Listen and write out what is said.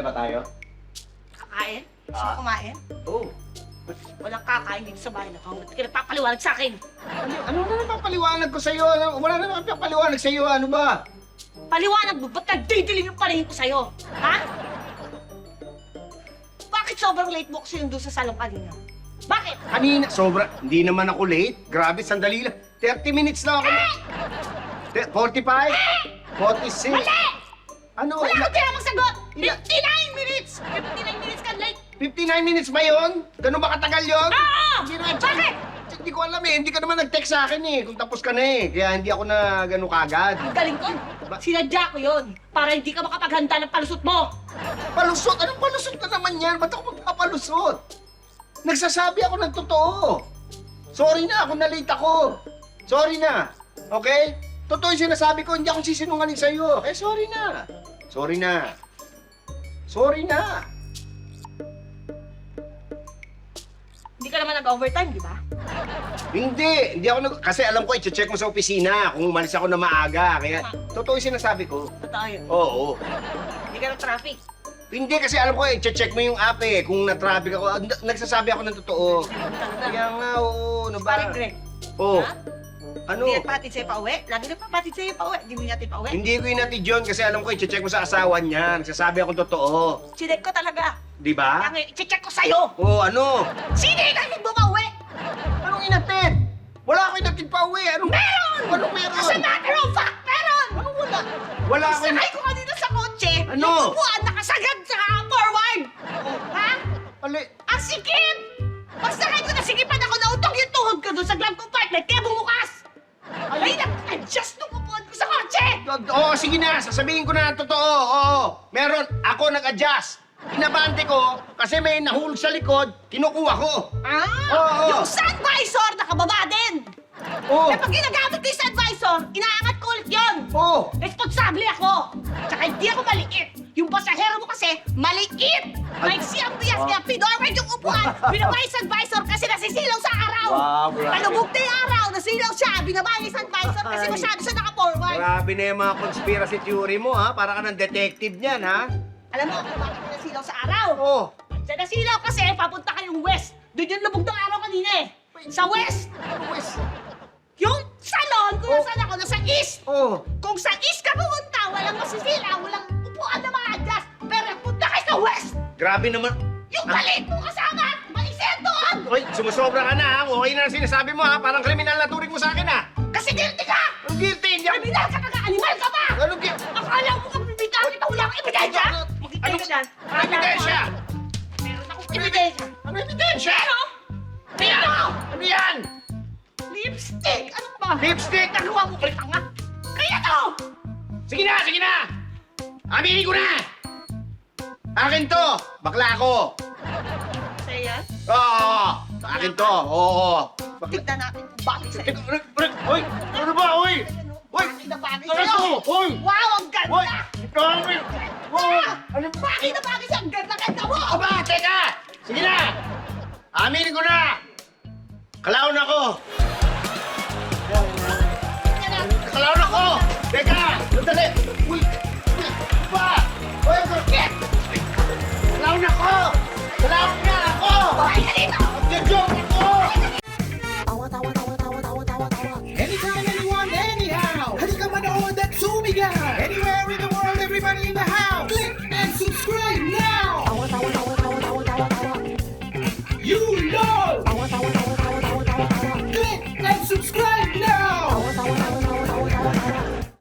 na ba tayo? Kakain? Gusto mo kumain? Oo. Walang kakain dito sa bahay na to. Ba't ka nagpapaliwanag sa akin? Ano na naman papaliwanag ko sa'yo? Wala na naman papaliwanag sa'yo. Ano ba? Paliwanag mo, ba't nagdidilim yung paningin ko sa'yo? Ha? Bakit sobrang late mo kasi yung doon sa salong kanina? Bakit? Kanina, sobra. Hindi naman ako late. Grabe, sandali lang. 30 minutes lang ako. 45? 46? Mali! Ano? Wala kang tinamang sagot! Ila- 59 minutes! 59 minutes ka late! 59 minutes ba yun? Ganun ba katagal yun? Oo! Hindi naman. Bakit? Hindi ko alam eh. Hindi ka naman nag-text sa akin eh. Kung tapos ka na eh. Kaya hindi ako na gano'n kagad. Ang galing ko. Sinadya ko yun para hindi ka makapaghanda ng palusot mo. Palusot? Anong palusot na naman yan? Ba't ako magpapalusot? Nagsasabi ako ng totoo. Sorry na, ako na-late ako. Sorry na. Okay? Totoo yung sinasabi ko, hindi ako sisinungaling sa'yo. Eh, sorry na. Sorry na. Sorry na. Hindi ka naman nag-overtime, di ba? Hindi ako kasi alam ko, i-check mo sa opisina kung umalis ako na maaga. Kaya, totoo yung sinasabi ko. Totoo yun. Oo. Hindi ka na-traffic. Hindi kasi alam ko, i-check mo yung app eh. Kung na-traffic ako, nagsasabi ako ng totoo. Kaya nga, oo. Ano ba? Parang Greg. Oo. Ha? Ano? Hindi napatid sa'yo pa uwi? Lagi napapatid sa'yo pa uwi. Hindi mo natin pa uwi. Hindi ko inatid yun kasi alam ko, i-check mo sa asawa niya. Nagsasabi ako totoo. Sinek ko talaga. Di ba? Kaya i-check ko sa'yo. Oo, ano? Sino yung natin mo pa uwi? Anong inatid? Wala ako inatid pa uwi. Anong... Meron! Anong meron? As a matter of fact, meron! Anong wala? Wala ako Sakay ko kanina sa kotse. Ano? Yung upuan nakasagad sa forward. Ha? Ali... Ang sikip! Pagsakay ko na sikipan ako, nautong yung tuhod ko doon sa glove compartment, kaya bumukas! Ay, nag-adjust nung upuan ko sa kotse! Oo, sige na. Sasabihin ko na ang totoo. Oo. Meron. Ako nag-adjust. Inabante ko kasi may nahulog sa likod, kinukuha ko. Ah! Oo. Yung sun visor, nakababa din! Oo. Eh, pag ginagamit ko yung sun visor, inaangat ko ulit yun! Oo. Responsable ako! Tsaka hindi ako maliit! Yung pasahero mo kasi, maliit! Maiksi ang bias, kaya pinorward yung upuan, binaba yung sun visor kasi nasisilaw sa araw! Wow, grabe. Palubog na yung araw, nasilaw siya, binaba yung sun visor kasi Ay. masyado siya naka-forward! Grabe na yung mga conspiracy theory mo, ha? Para ka ng detective niyan, ha? Alam mo kung bakit nasilaw sa araw? Oo. Sa nasilaw kasi, papunta kayong west. Doon yung lubog ng araw kanina eh. Sa west, Wes. yung salon, kung Oh. nasaan ako, nasa east. Oo. Kung sa east ka pumunta, walang masisila, walang upuan na ma-adjust. Pero punta kayo sa west, Grabe naman. yung maliit mo kasama, maliit doon. Hoy, sumusobra ka na, ha? Okay na ang sinasabi mo, ha? Parang kriminal na turing mo sa akin, ha? Kasi guilty ka! Ang guilty, hindi ako... Kriminal ka na, animal ka pa! Anong guilty? Akala mo kang bibitaw kita, wala kang ebidensya? Maghintay ka dyan. Ano ebidensya? Meron akong ebidensya. Ano ebidensya? Ano? Dito! Ano yan? Lipstick! Ano ba? Lipstick! Nagawa mo ulit nga. Kaya to! Sige na, sige na! Aminin ko na! Akin to! Bakla ako! Sa'yo yan? Oo! Akin to! Oo! Tignan natin kung bakit sa'yo. Hoy! Ano ba? Hoy! Hoy! Bakit na bagay Ano sa'yo? to? Hoy! Wow, ang Hoy! ganda! Grabe! Hoy! Ano ba? Bakit na bagay sa'yo? Ang ganda-ganda mo! Aba! Teka! Sige na! Aminin ko na! Kalaon ako! Kalaon ako! Teka! Sandali! Uy! Uy! Ba! Uy! Kalaon ako!